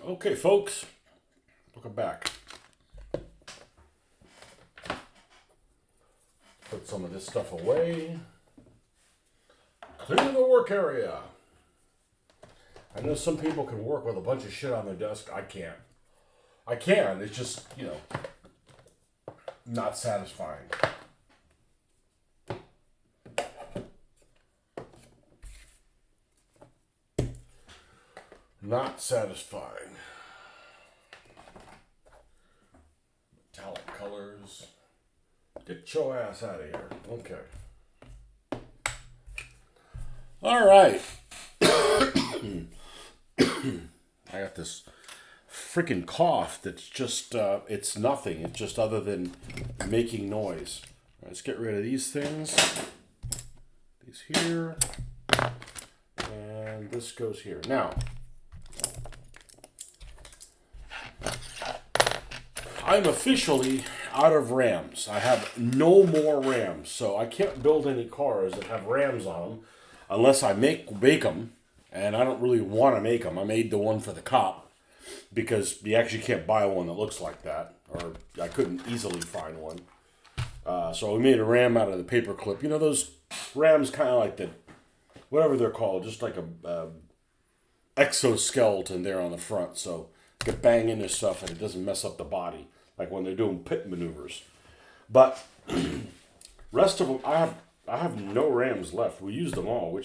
Okay, folks, welcome back. Put some of this stuff away. Clear the work area. I know some people can work with a bunch of shit on their desk. I can't. I can. It's just, not satisfying. Not satisfying. Metallic colors. Get your ass out of here. Okay. All right. I got this freaking cough that's just, it's nothing. It's just other than making noise. Let's get rid of these things. These here. And this goes here. Now, I'm officially out of rams. I have no more rams, so I can't build any cars that have rams on them unless I make them, and I don't really want to make them. I made the one for the cop because you actually can't buy one that looks like that, or I couldn't easily find one. So we made a ram out of the paper clip. You know those rams, kind of like the, whatever they're called, just like a exoskeleton there on the front, so you can bang into stuff and it doesn't mess up the body, like when they're doing pit maneuvers. But rest of them, I have no rams left. We used them all,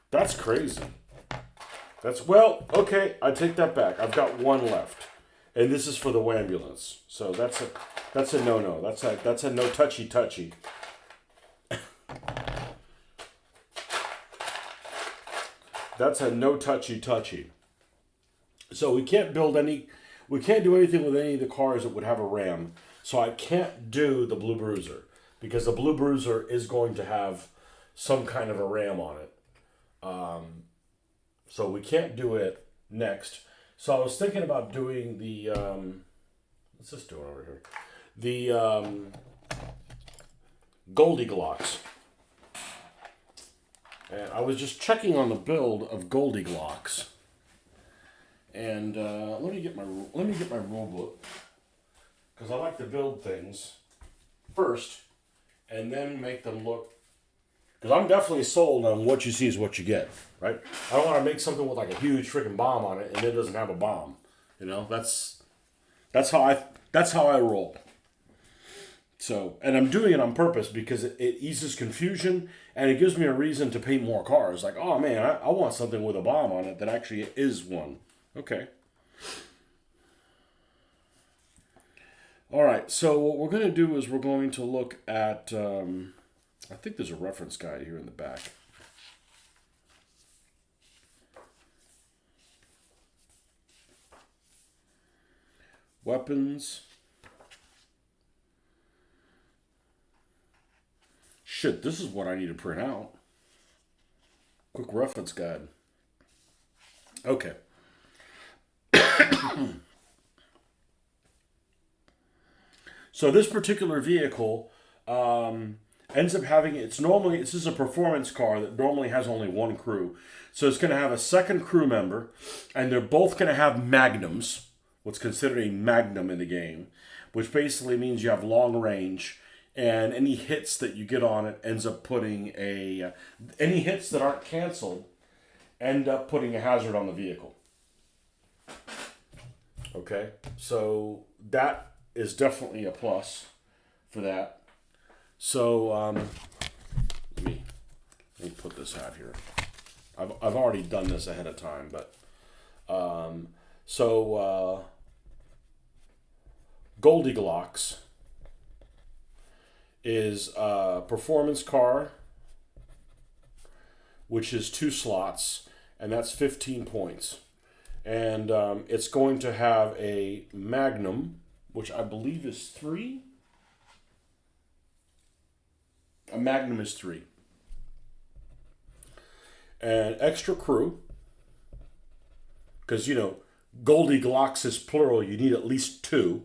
that's crazy. Okay, I take that back. I've got one left, and this is for the ambulance. So that's a no-no. That's a no touchy. That's a no touchy. So we can't do anything with any of the cars that would have a ram. So I can't do the Blue Bruiser because the Blue Bruiser is going to have some kind of a ram on it. So we can't do it next. So I was thinking about doing the, what's this doing over here? The Goldilocks. And I was just checking on the build of Goldilocks. And let me get my rule book, because I like to build things first and then make them look. Because I'm definitely sold on what you see is what you get, right? I don't want to make something with like a huge freaking bomb on it and it doesn't have a bomb. That's how I roll. So, and I'm doing it on purpose because it eases confusion and it gives me a reason to paint more cars. Like, oh man, I want something with a bomb on it that actually is one. Okay. All right, so what we're going to do is we're going to look at, I think there's a reference guide here in the back. Weapons. Shit, this is what I need to print out. Quick reference guide. Okay. So this particular vehicle ends up having, this is a performance car that normally has only one crew. So it's going to have a second crew member, and they're both going to have magnums, what's considered a magnum in the game, which basically means you have long range, and any hits that you get on it ends up putting any hits that aren't canceled end up putting a hazard on the vehicle. Okay, so that is definitely a plus for that. So let me put this out here. I've already done this ahead of time, but Goldilocks is a performance car, which is 2 slots, and that's 15 points. And it's going to have a Magnum, which I believe is 3. A Magnum is 3. And extra crew, because, Goldilocks is plural, you need at least 2.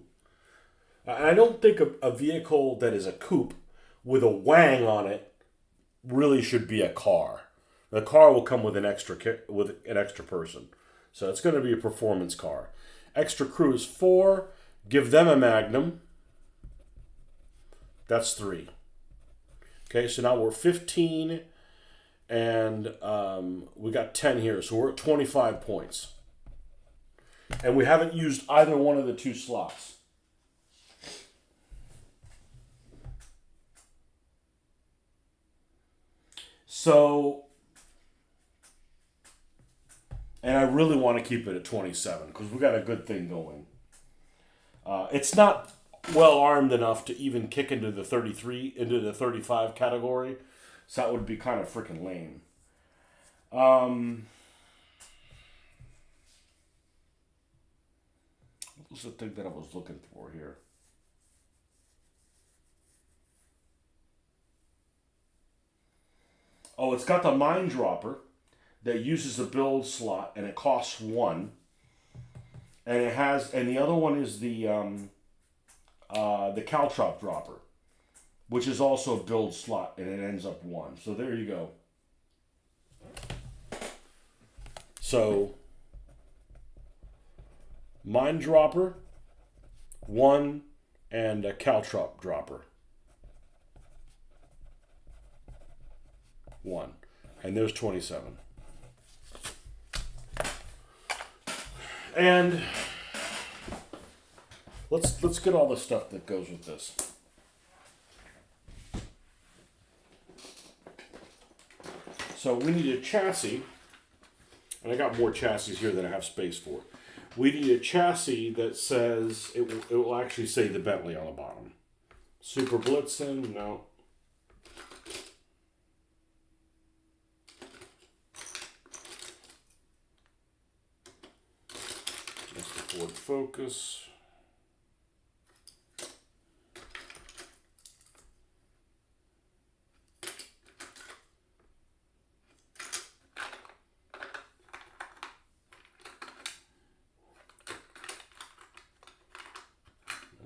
I don't think a vehicle that is a coupe with a wang on it really should be a car. The car will come with an extra person. So it's going to be a performance car. Extra crew is 4. Give them a Magnum. That's 3. Okay, so now we're 15, and we got 10 here, so we're at 25 points. And we haven't used either one of the 2 slots. So, and I really want to keep it at 27 because we got a good thing going. It's not well armed enough to even kick into the 33, into the 35 category. So that would be kind of freaking lame. What was the thing that I was looking for here? Oh, it's got the mine dropper that uses a build slot, and it costs 1. And it has, and the other one is the caltrop dropper, which is also a build slot, and it ends up 1. So there you go. So mine dropper, 1, and a caltrop dropper, 1, and there's 27. And let's get all the stuff that goes with this. So we need a chassis, and I got more chassis here than I have space for. We need a chassis that says, it will actually say the Bentley on the bottom. Super Blitzen, no. That's the Ford Focus.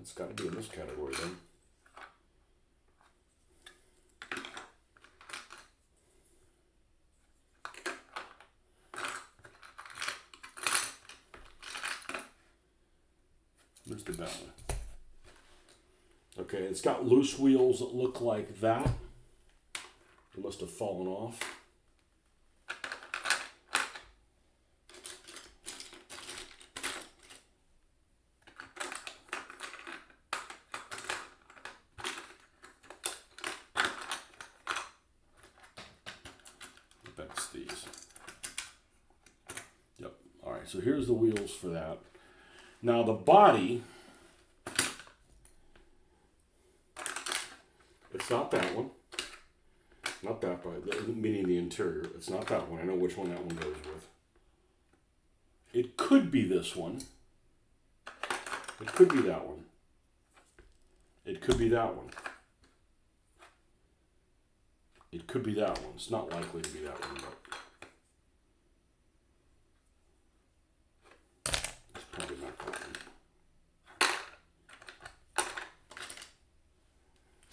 It's got to be in this category then. Where's the Bentley? Okay, it's got loose wheels that look like that. They must have fallen off. That's these. Yep. All right, so here's the wheels for that. Now the body, it's not that one. Not that body, meaning the interior. It's not that one. I know which one that one goes with. It could be this one. It could be that one. It could be that one. It could be that one. It's not likely to be that one, but it's probably not that one.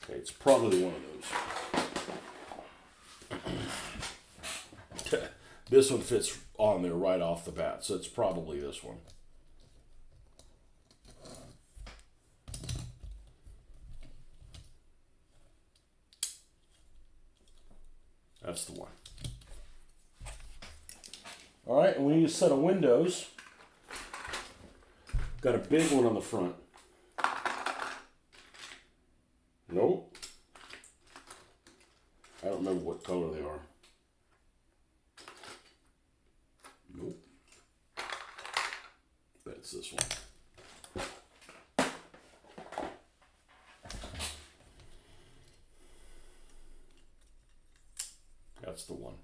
Okay, it's probably one of those. This one fits on there right off the bat, so it's probably this one. That's the one. All right, and we need a set of windows. Got a big one on the front. Nope. I don't remember what color they are. Nope. That's this one. That's the one.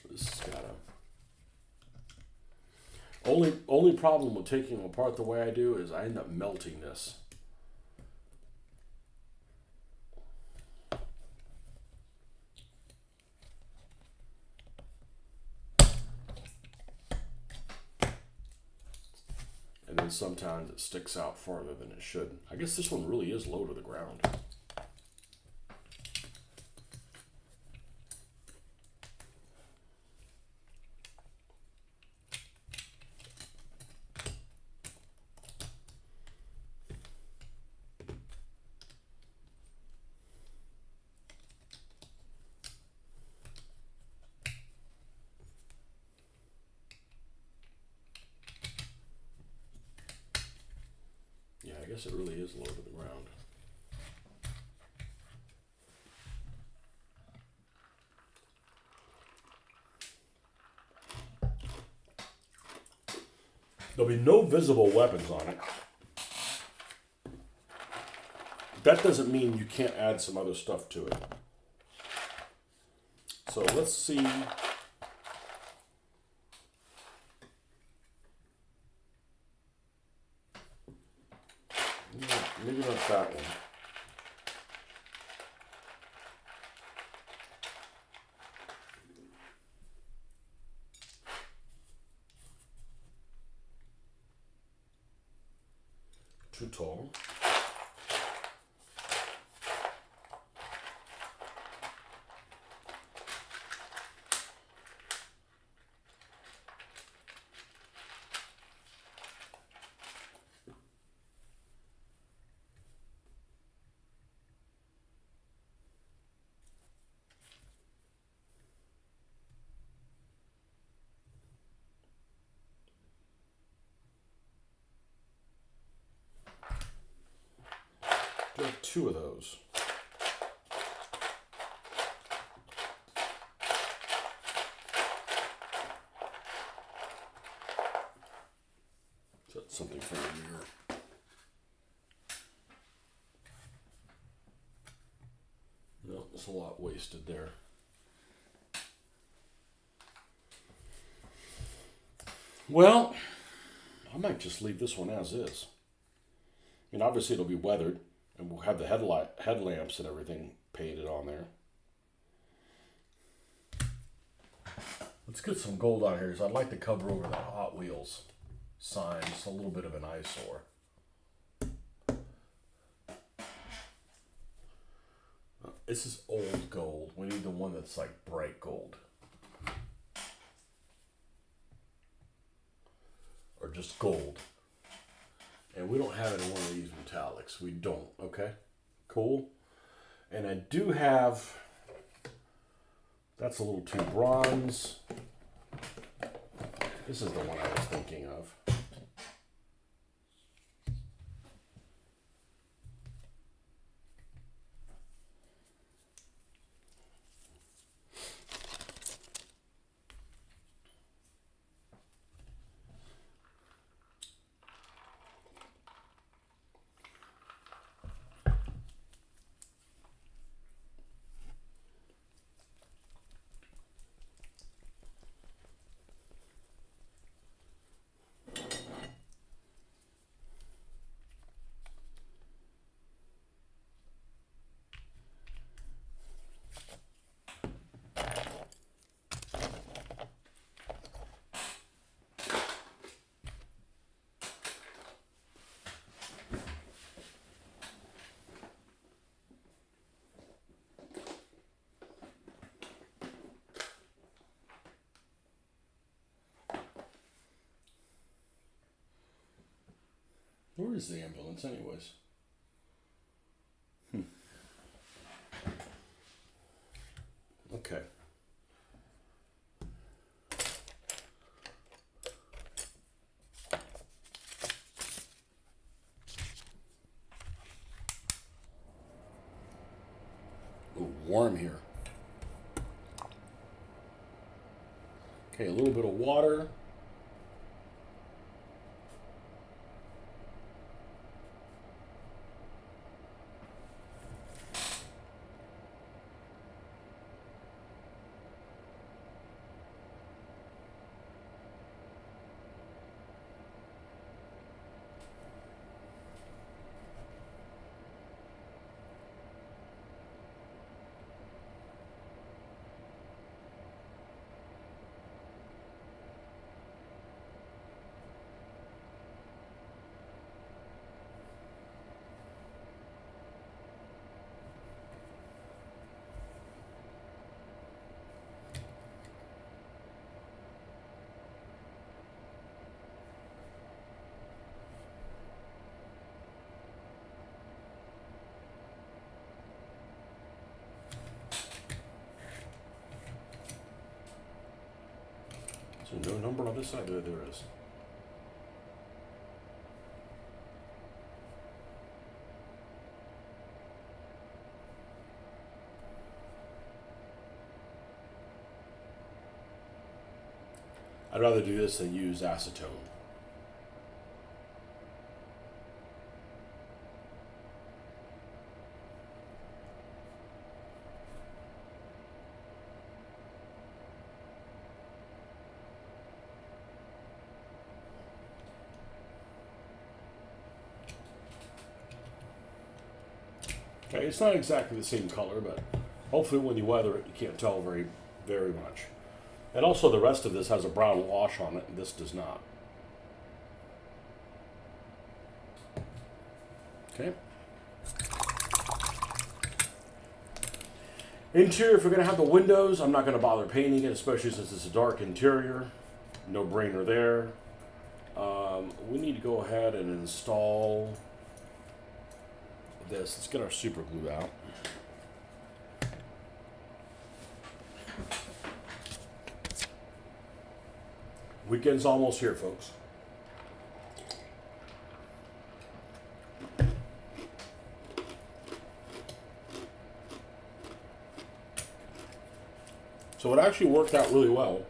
This has got a... Only problem with taking them apart the way I do is I end up melting this. and sometimes it sticks out farther than it should. I guess this one really is low to the ground. Yeah, I guess it really is low to the ground. There'll be no visible weapons on it. That doesn't mean you can't add some other stuff to it. So let's see. Maybe not that one. Too tall. Do have two of those. That's something from the mirror. No, there's a lot wasted there. Well, I might just leave this one as is. I mean, obviously it'll be weathered, and we'll have the headlamps and everything painted on there. Let's get some gold on here, because I'd like to cover over that Hot Wheels sign. It's a little bit of an eyesore. This is old gold. We need the one that's like bright gold. Or just gold. And we don't have it in one of these metallics. We don't, okay? Cool. And I do have, that's a little too bronze. This is the one I was thinking of. Where is the ambulance anyways? Okay. Ooh, warm here. Okay, a little bit of water. Is there no number on this side? There is. I'd rather do this than use acetone. Okay, it's not exactly the same color, but hopefully when you weather it, you can't tell very much. And also the rest of this has a brown wash on it, and this does not. Okay. Interior, if we're going to have the windows, I'm not going to bother painting it, especially since it's a dark interior. No brainer there. We need to go ahead and install this. Let's get our super glue out. Weekend's almost here, folks. So it actually worked out really well.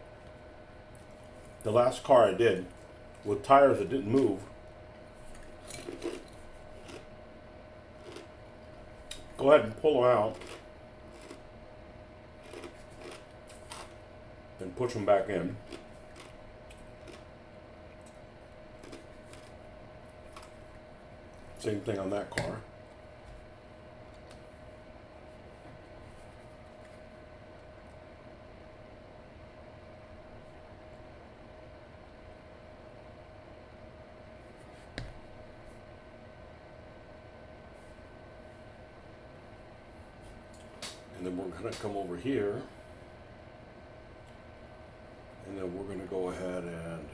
The last car I did with tires that didn't move. Go ahead and pull them out. Then push them back in. Same thing on that car. And then we're going to come over here. And then we're going to go ahead and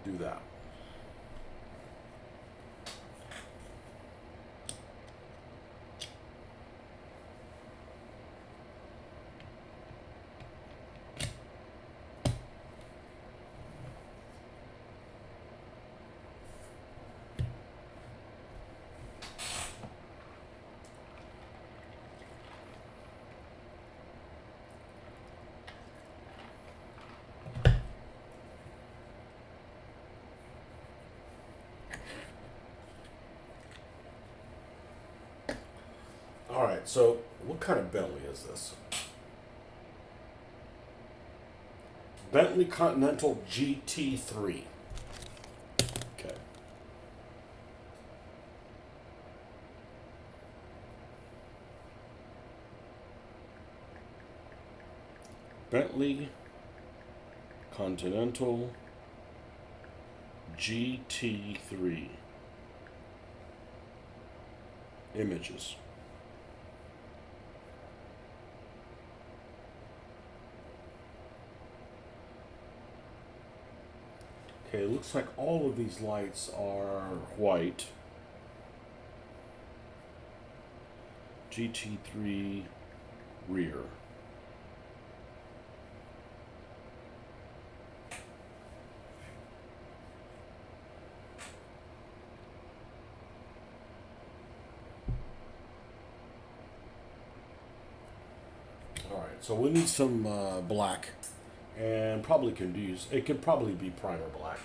do that. All right, so what kind of Bentley is this? Bentley Continental GT3. Okay. Bentley Continental GT3. Images. Okay, it looks like all of these lights are white. GT3 rear. All right, so we need some black. And probably could use, it could probably be primer black.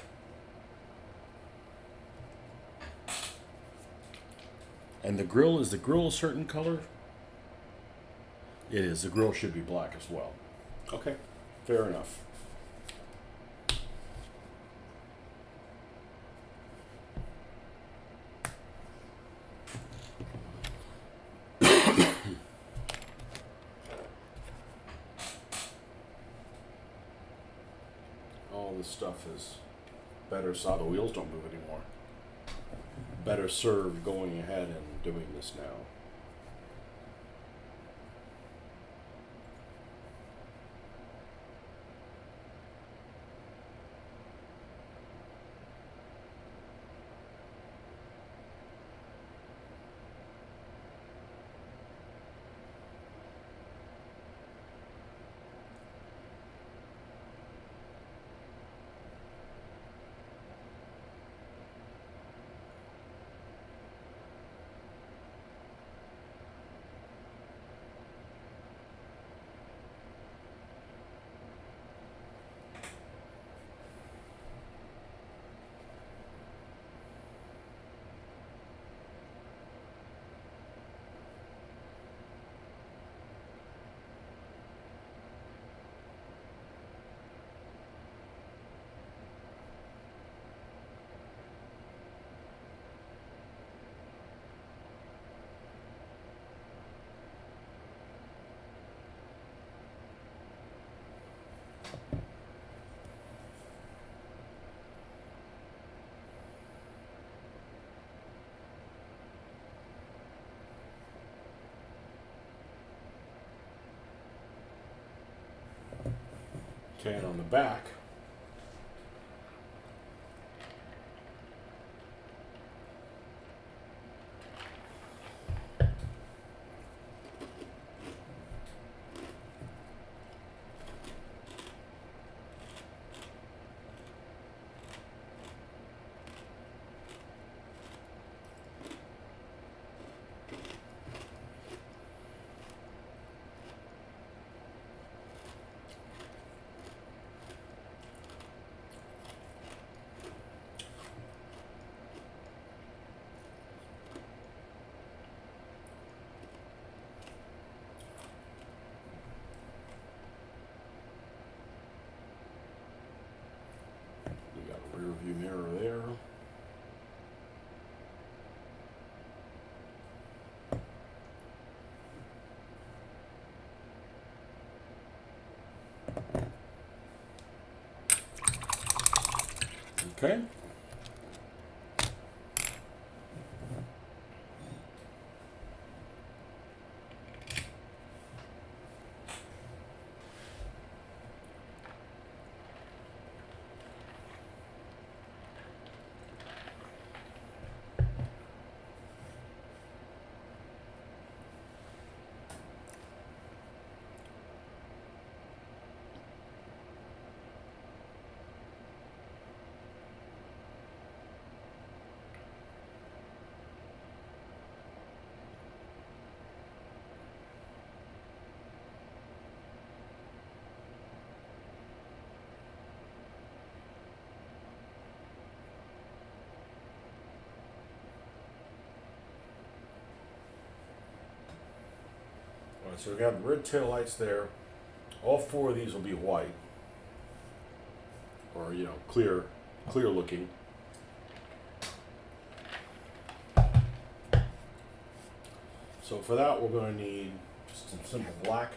And the grill, is the grill a certain color? It is, the grill should be black as well. Okay, fair enough. This stuff is better, so the wheels don't move anymore. Better served going ahead and doing this now. Okay, and on the back, we got a rear view mirror there. Okay. All right, so we got the red tail lights there. All four of these will be white, or clear looking. So for that, we're going to need just some simple black.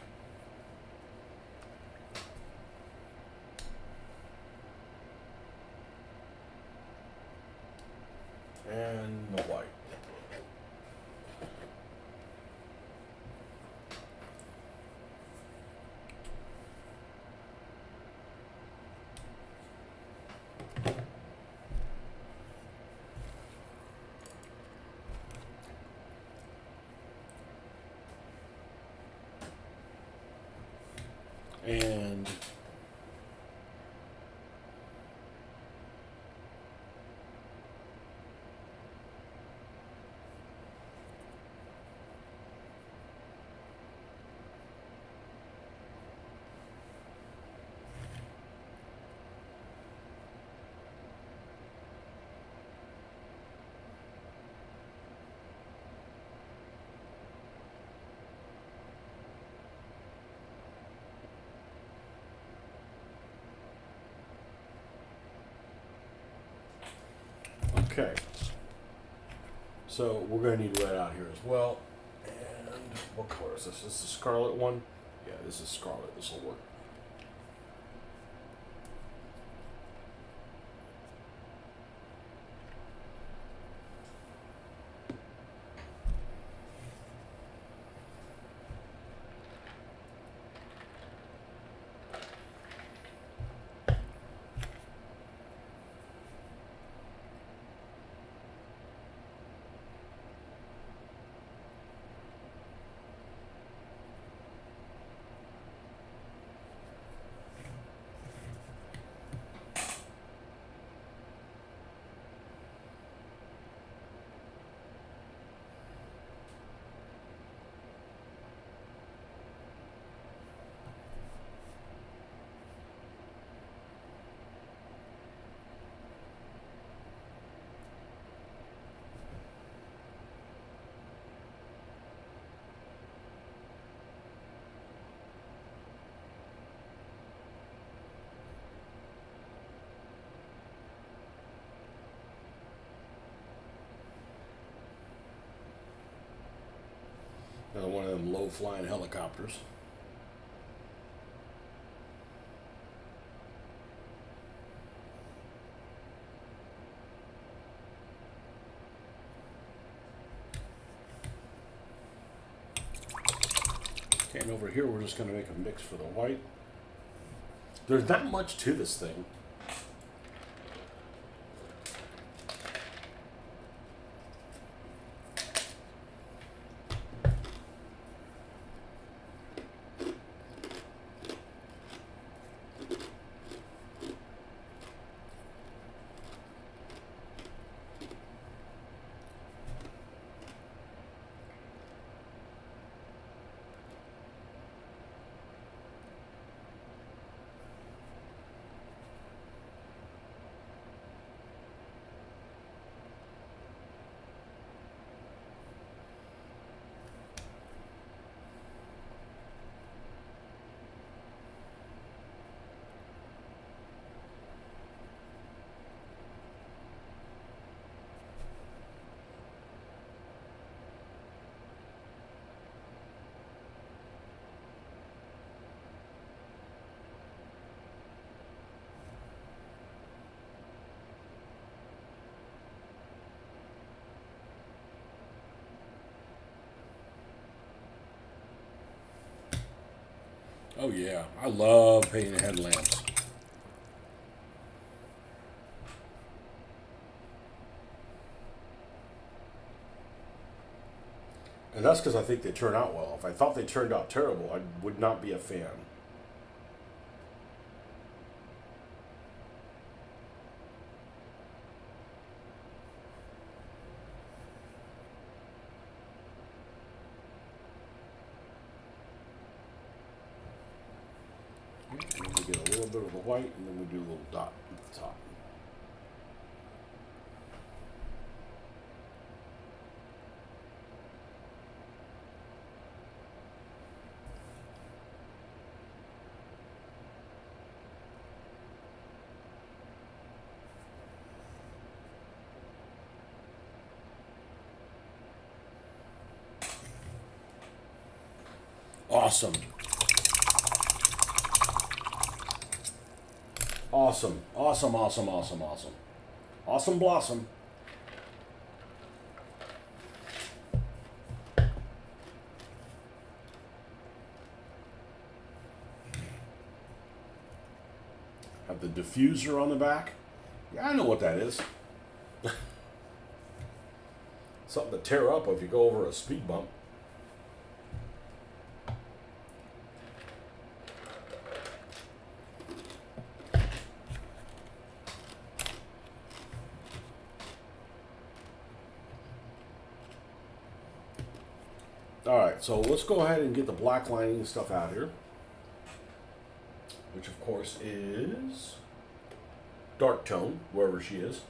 And the white. And okay, so we're going to need red out here as well. And what color is this? Is this the scarlet one? Yeah, this is scarlet. This will work. Another one of them low-flying helicopters. Okay, and over here we're just going to make a mix for the white. There's not much to this thing. Oh yeah, I love painting headlamps. And that's because I think they turn out well. If I thought they turned out terrible, I would not be a fan. And then we get a little bit of the white, and then we do a little dot at the top. Awesome. Awesome. Awesome, awesome, awesome, awesome. Awesome blossom. Have the diffuser on the back. Yeah, I know what that is. Something to tear up if you go over a speed bump. Alright, so let's go ahead and get the black lining and stuff out here. Which of course is dark tone, wherever she is.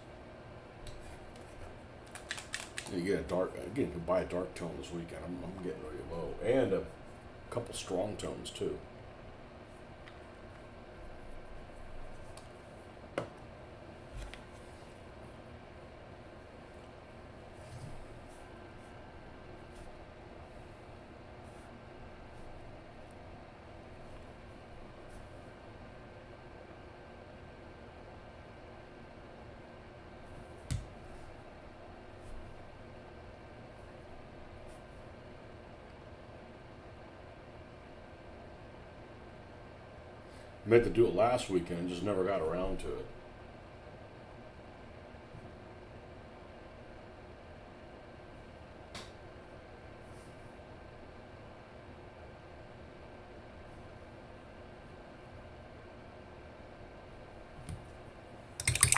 You get a dark, again, you can buy a dark tone this weekend. I'm getting really low. And a couple strong tones too. Meant to do it last weekend, just never got around to it.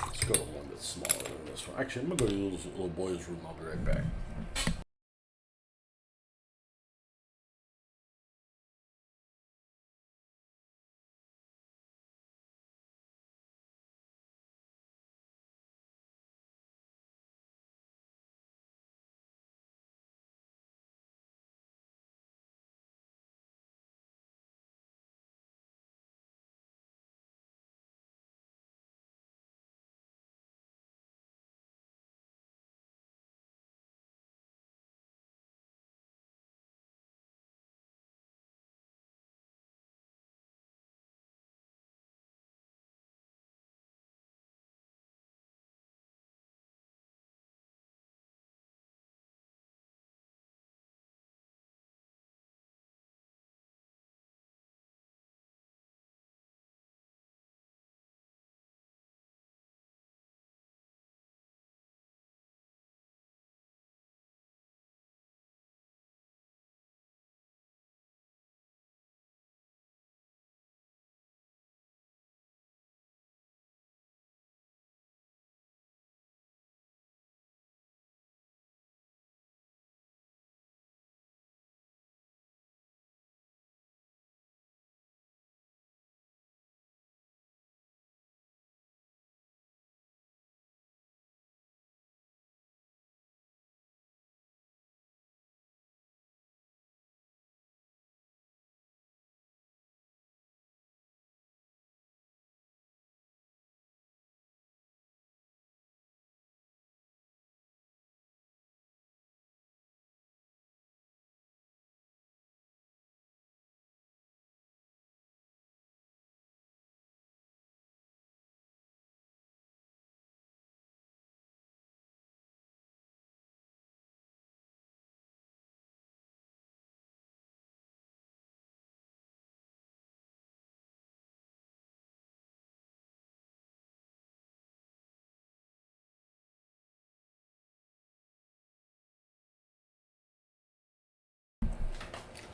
Let's go to one that's smaller than this one. Actually, I'm gonna go to the little boy's room. I'll be right back.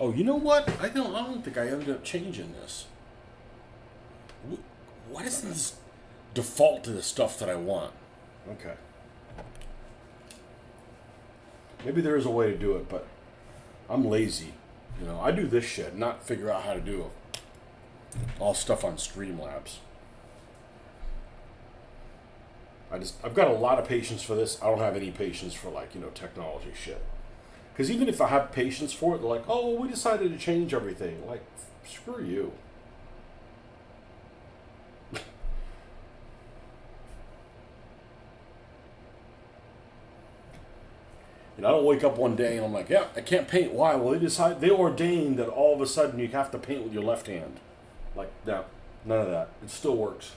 Oh, you know what? I don't think I ended up changing this. Why doesn't this default to the stuff that I want? Okay. Maybe there is a way to do it, but I'm lazy. You know, I do this shit, not figure out how to do all stuff on Streamlabs. I've got a lot of patience for this. I don't have any patience for, like, you know, technology shit. Because even if I have patience for it, they're like, oh, we decided to change everything. Like, screw you. And I don't wake up one day and I'm like, yeah, I can't paint. Why? Well, they ordained that all of a sudden you have to paint with your left hand. Like, no, none of that. It still works.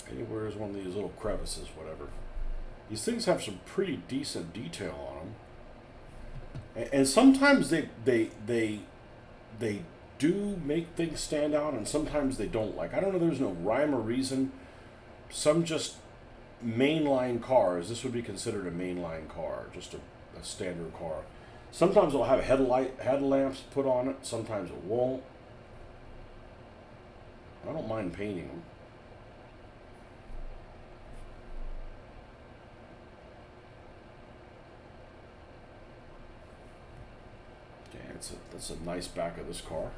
Anywhere is one of these little crevices, whatever. These things have some pretty decent detail on them, and sometimes they do make things stand out, and sometimes they don't. Like, I don't know, there's no rhyme or reason. Some just mainline cars. This would be considered a mainline car, just a standard car. Sometimes it'll have headlamps put on it. Sometimes it won't. I don't mind painting them. That's a nice back of this car.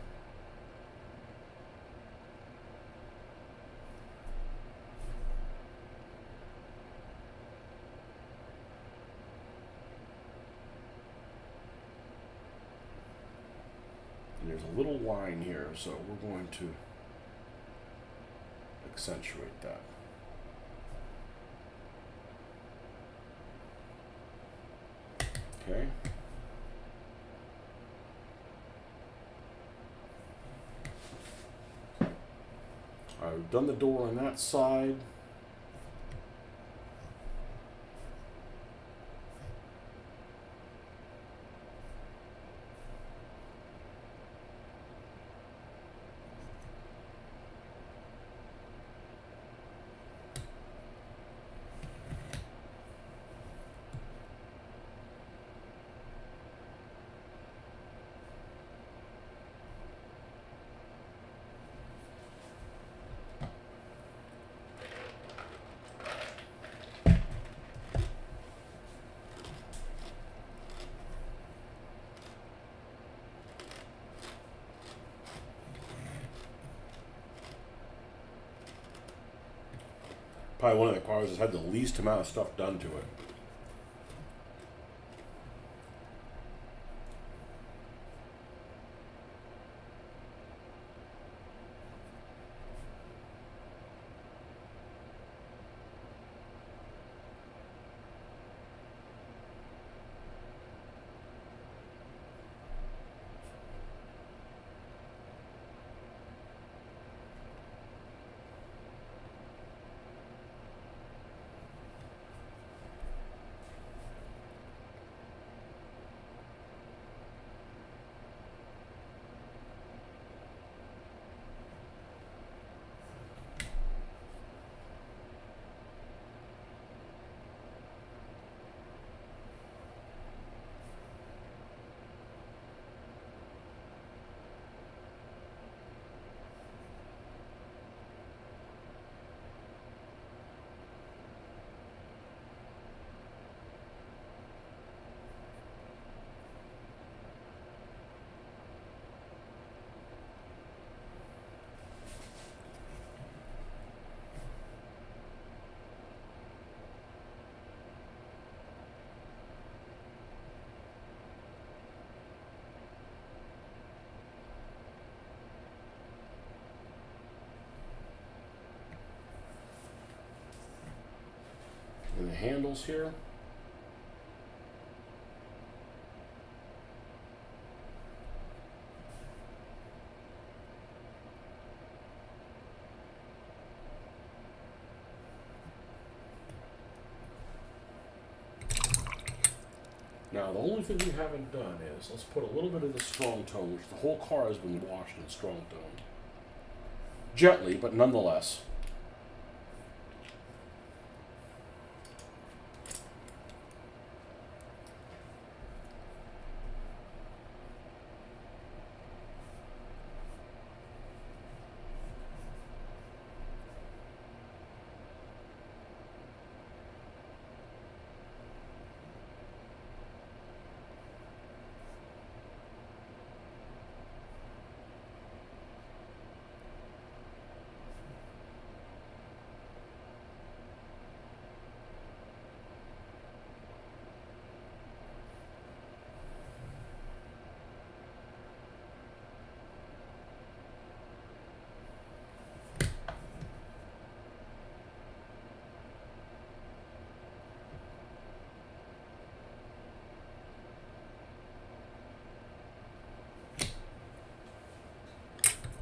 And there's a little line here, so we're going to accentuate that. Okay. I've done the door on that side. Probably one of the cars that's had the least amount of stuff done to it. handles here. Now, the only thing we haven't done is, let's put a little bit of the strong tone, which the whole car has been washed in strong tone. Gently, but nonetheless.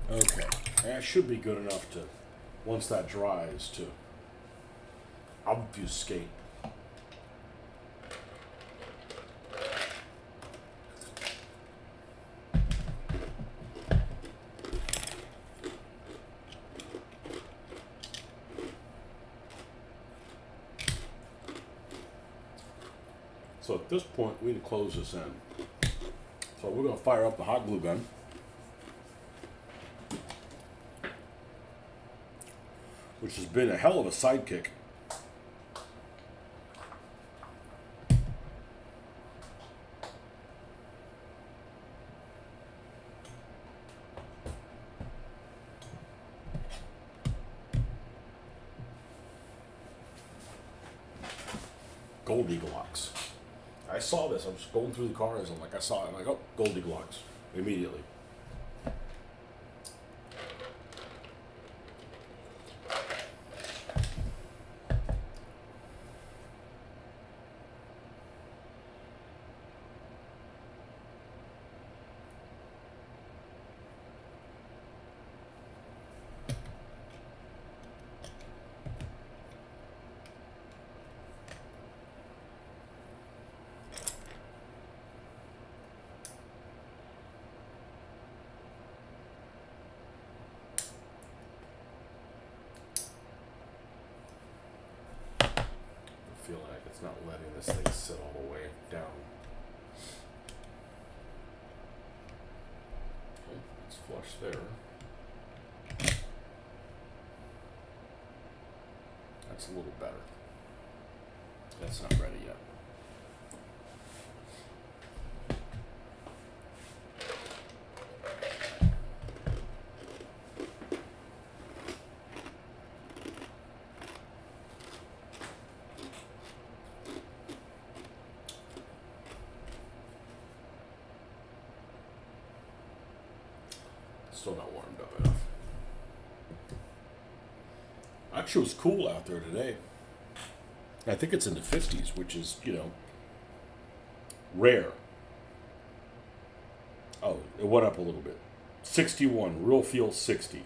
Okay, that should be good enough to, once that dries, to obfuscate. So at this point, we need to close this in. So we're going to fire up the hot glue gun. Which has been a hell of a sidekick. Goldilocks. I saw this. I was going through the cars and I saw it. I'm like, oh, Goldilocks. Immediately. Feel like it's not letting this thing sit all the way down. Okay, let's flush there. That's a little better. That's not ready yet. Still not warmed up enough. Actually, it was cool out there today. I think it's in the 50s, which is, rare. Oh, it went up a little bit. 61, real feel 60.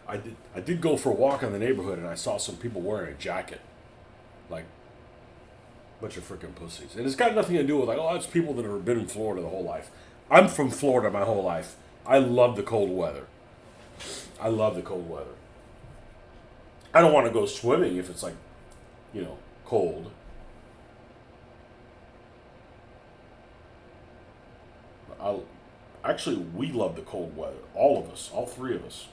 I did go for a walk in the neighborhood and I saw some people wearing a jacket. Like, bunch of freaking pussies. And it's got nothing to do with it's people that have been in Florida the whole life. I'm from Florida my whole life. I love the cold weather. I love the cold weather. I don't want to go swimming if it's cold. Actually, we love the cold weather. All of us. All three of us.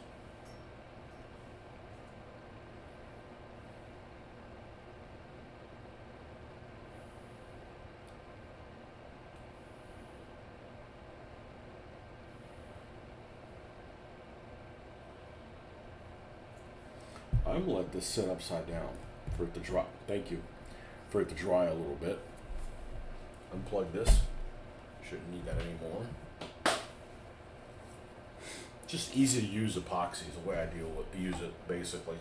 I'm going to let this sit upside down for it to dry. Thank you. For it to dry a little bit. Unplug this. Shouldn't need that anymore. Just easy to use epoxy is the way I use it, basically.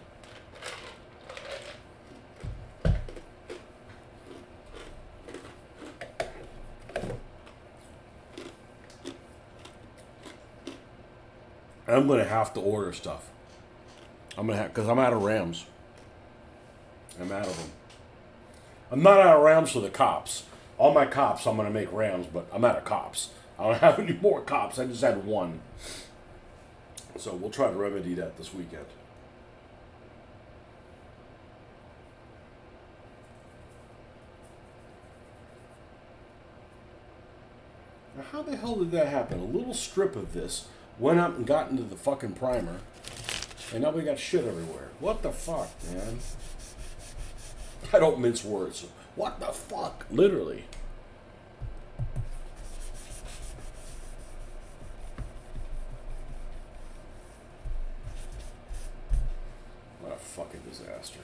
I'm gonna have to order stuff. I'm gonna have, because I'm out of Rams. I'm out of them. I'm not out of Rams for the cops. All my cops, I'm gonna make Rams, but I'm out of cops. I don't have any more cops. I just had one. So we'll try to remedy that this weekend. Now, how the hell did that happen? A little strip of this went up and got into the fucking primer, and now we got shit everywhere. What the fuck, man? I don't mince words. What the fuck? Literally. What a fucking disaster.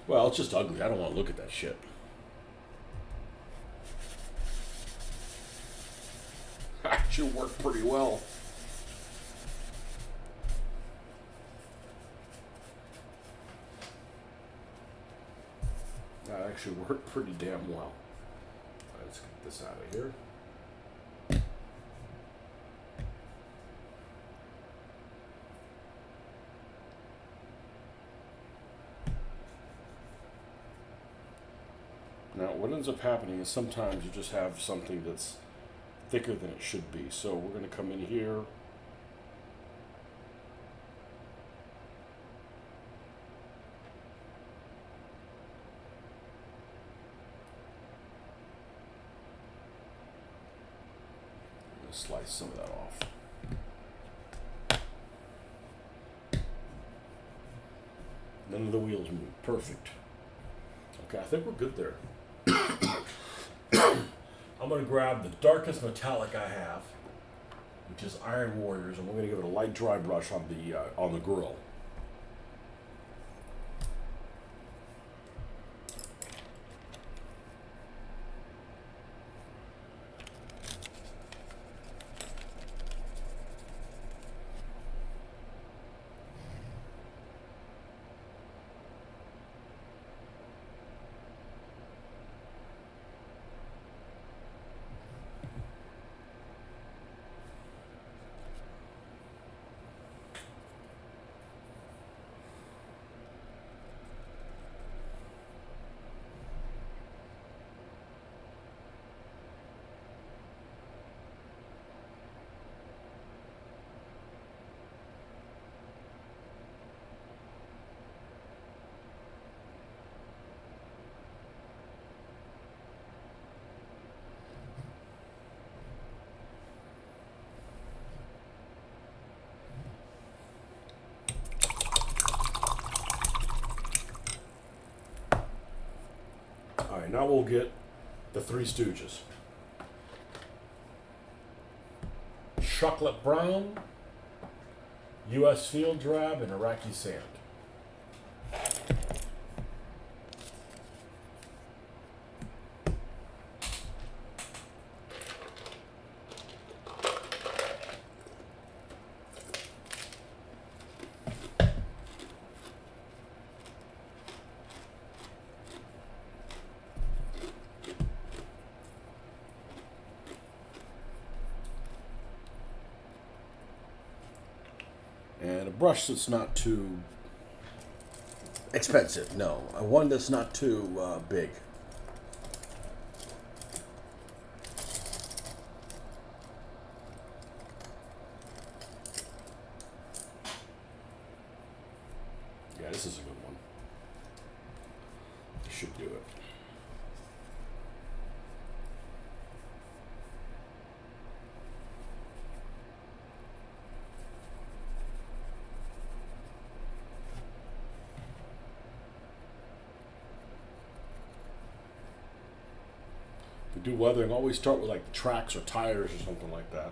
Well, it's just ugly. I don't want to look at that shit. Actually worked pretty well. That actually worked pretty damn well. Let's get this out of here. Now, what ends up happening is sometimes you just have something that's thicker than it should be. So we're going to come in here. Slice some of that off. None of the wheels move. Perfect. Okay, I think we're good there. I'm going to grab the darkest metallic I have, which is Iron Warriors, and we're going to give it a light dry brush on the grill. All right, now we'll get the Three Stooges. Chocolate brown, U.S. field drab, and Iraqi sand. And a brush that's not too expensive, no. One that's not too big. Yeah, this is a good one. This should do it. Do weathering, always start with like tracks or tires or something like that.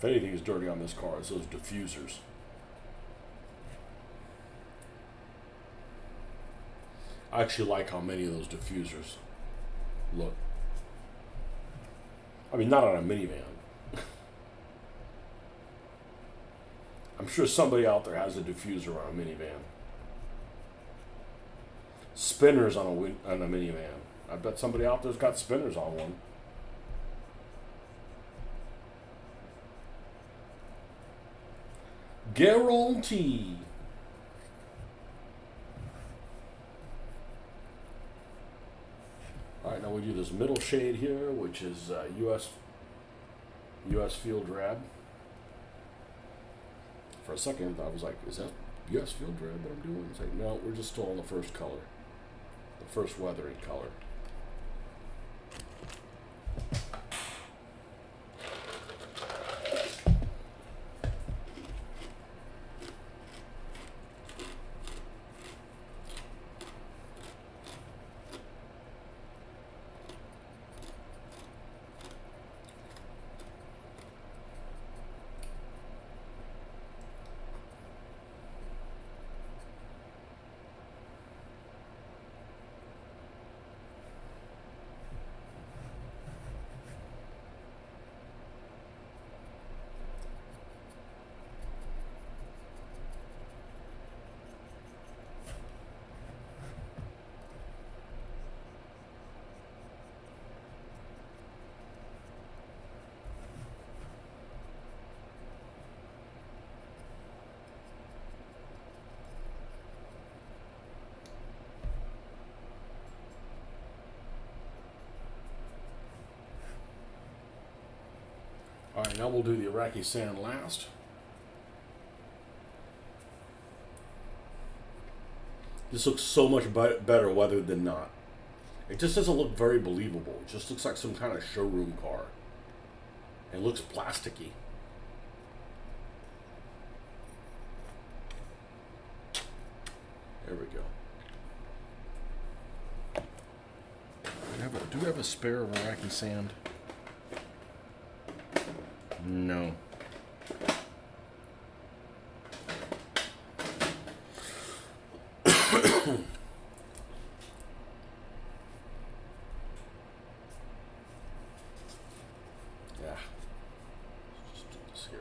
if anything is dirty on this car, it's those diffusers. I actually like how many of those diffusers look. I mean, not on a minivan. I'm sure somebody out there has a diffuser on a minivan. Spinners on a minivan. I bet somebody out there's got spinners on one. Guarantee. All right, now we do this middle shade here, which is US Field Red. For a second, I was like, is that US Field Red that I'm doing? It's like, no, we're just still on the first color, the first weathering color. All right, now we'll do the Iraqi sand last. This looks so much better weathered than not. It just doesn't look very believable. It just looks like some kind of showroom car. It looks plasticky. There we go. Do we have a spare of Iraqi sand? No. Yeah. Let's just do this here.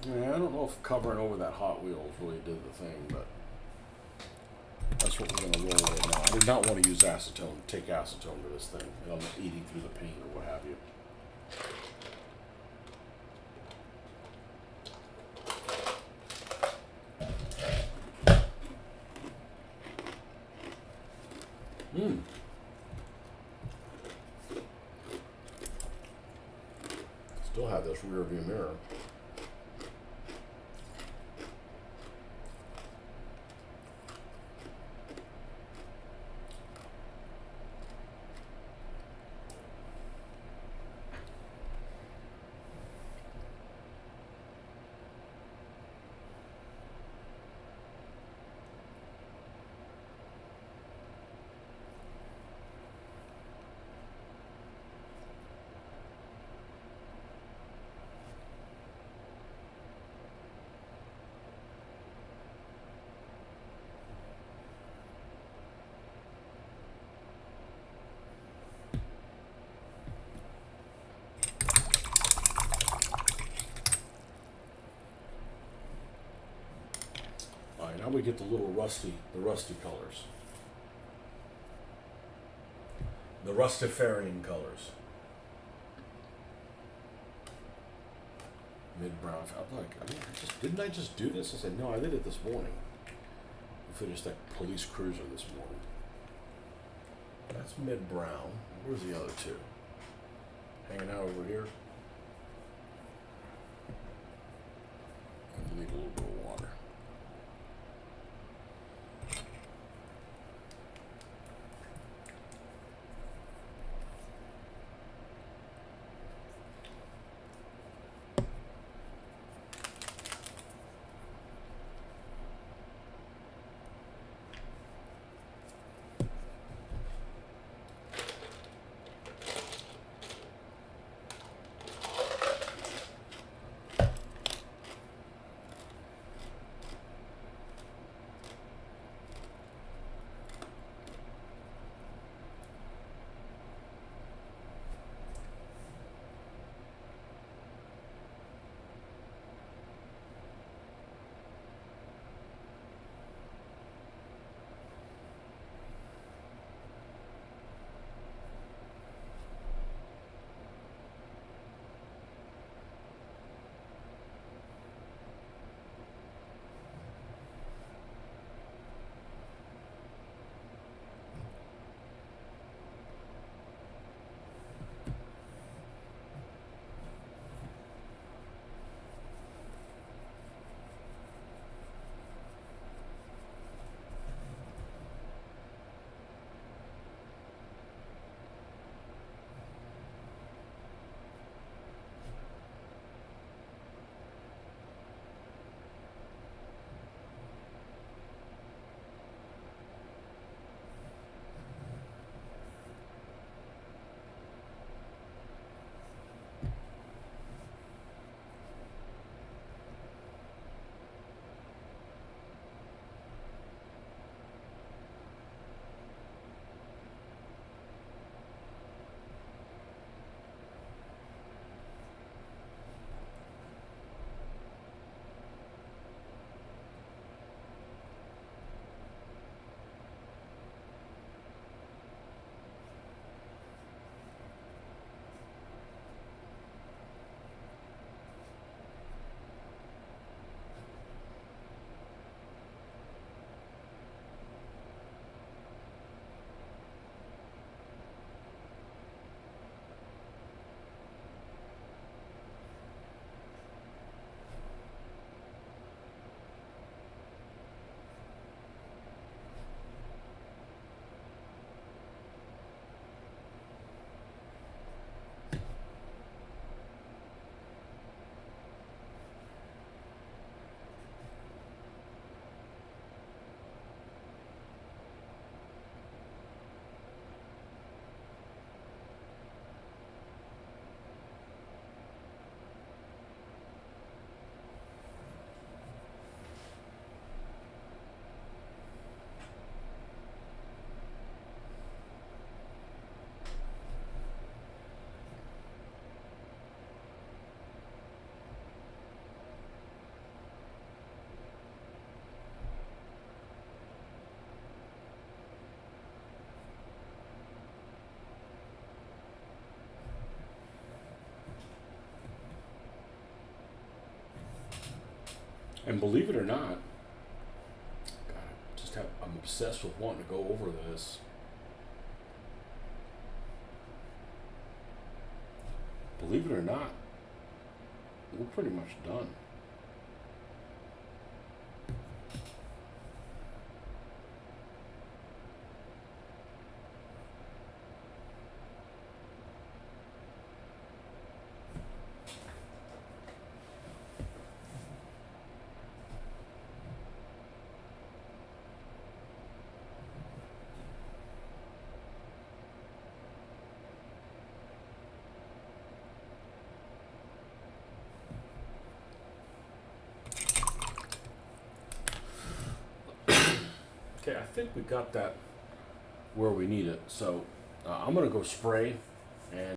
Yeah, I don't know if covering over that Hot Wheels really did the thing, but that's what we're going to roll with now. I did not want to use acetone, take acetone to this thing. I'm eating through the paint or what have you. this rear view mirror. All right, now we get the rusty colors. The Rustafarian colors. Mid-brown. I'm like, didn't I just do this? I said, no, I did it this morning. We finished that police cruiser this morning. That's mid-brown. Where's the other two? Hanging out over here. I need a little bit of water. And believe it or not, God, I'm obsessed with wanting to go over this. Believe it or not, we're pretty much done. Okay, I think we got that where we need it. So I'm gonna go spray and